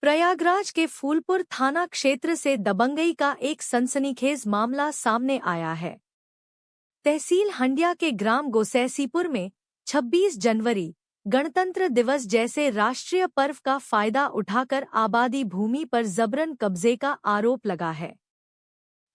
प्रयागराज के फूलपुर थाना क्षेत्र से दबंगई का एक सनसनीखेज मामला सामने आया है। तहसील हंडिया के ग्राम गोसैसीपुर में 26 जनवरी गणतंत्र दिवस जैसे राष्ट्रीय पर्व का फायदा उठाकर आबादी भूमि पर जबरन कब्जे का आरोप लगा है।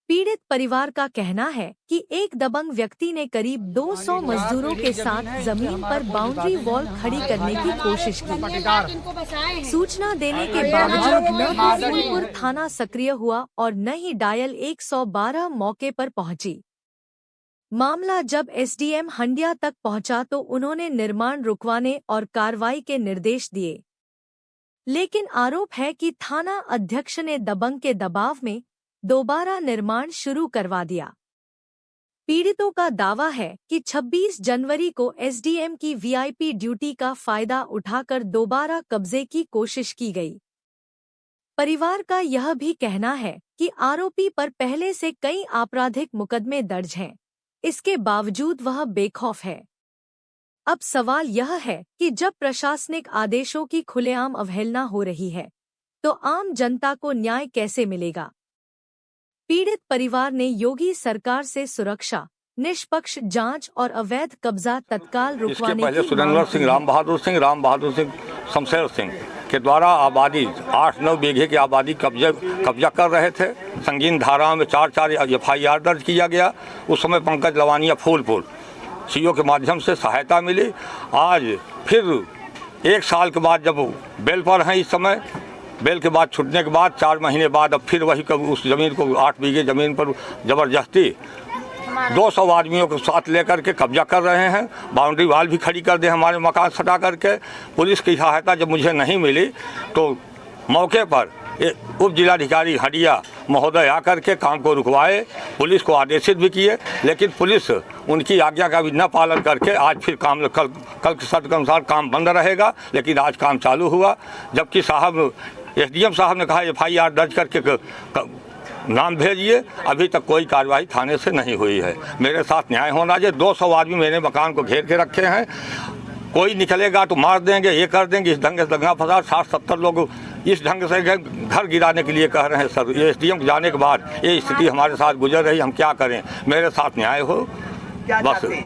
पीड़ित परिवार का कहना है कि एक दबंग व्यक्ति ने करीब 200 मजदूरों के साथ जमीन पर बाउंड्री वॉल खड़ी करने की कोशिश की। सूचना देने के बावजूद न तो फूलपुर थाना सक्रिय हुआ और न ही डायल 112 मौके पर पहुंची। मामला जब एसडीएम हंडिया तक पहुंचा तो उन्होंने निर्माण रुकवाने और कार्रवाई के निर्देश दिए, लेकिन आरोप है कि थाना अध्यक्ष ने दबंग के दबाव में दोबारा निर्माण शुरू करवा दिया। पीड़ितों का दावा है कि 26 जनवरी को एसडीएम की वीआईपी ड्यूटी का फायदा उठाकर दोबारा कब्जे की कोशिश की गई। परिवार का यह भी कहना है कि आरोपी पर पहले से कई आपराधिक मुकदमे दर्ज हैं, इसके बावजूद वह बेखौफ है। अब सवाल यह है कि जब प्रशासनिक आदेशों की खुलेआम अवहेलना हो रही है, तो आम जनता को न्याय कैसे मिलेगा? पीड़ित परिवार ने योगी सरकार से सुरक्षा, निष्पक्ष जांच और अवैध कब्जा तत्काल रुकवाने की इसके पहले सुरेंद्र सिंह, राम बहादुर सिंह, शमशेर सिंह के द्वारा आबादी 8-9 बीघे की आबादी कब्जा कर रहे थे। संगीन धाराओं में 4 एफआईआर दर्ज किया गया। उस समय पंकज लवानिया फूलपुर सीओ के माध्यम से सहायता मिली। आज फिर 1 साल के बाद जब बेल पर हैं, इस समय बेल के बाद छूटने के बाद 4 महीने बाद अब फिर वही उस ज़मीन को 8 बीघे ज़मीन पर ज़बरदस्ती 200 आदमियों के साथ लेकर के कब्जा कर रहे हैं। बाउंड्री वाल भी खड़ी कर दे हमारे मकान सटा करके। पुलिस की सहायता जब मुझे नहीं मिली तो मौके पर उप जिलाधिकारी हंडिया महोदय आकर के काम को रुकवाए, पुलिस को आदेशित भी किए, लेकिन पुलिस उनकी आज्ञा का भी न पालन करके आज फिर काम कल के शर्त के अनुसार काम बंद रहेगा, लेकिन आज काम चालू हुआ। जबकि एसडीएम साहब ने कहा एफआईआर दर्ज करके नाम भेजिए, अभी तक कोई कार्रवाई थाने से नहीं हुई है। मेरे साथ न्याय होना चाहिए। 200 आदमी मेरे मकान को घेर के रखे हैं, कोई निकलेगा तो मार देंगे, ये कर देंगे। इस ढंग से दंगा फसाद 60-70 लोग इस ढंग से घर गिराने के लिए कह रहे हैं। सर, ये एसडीएम जाने के बाद ये स्थिति हमारे साथ गुजर रही, हम क्या करें? मेरे साथ न्याय हो बस।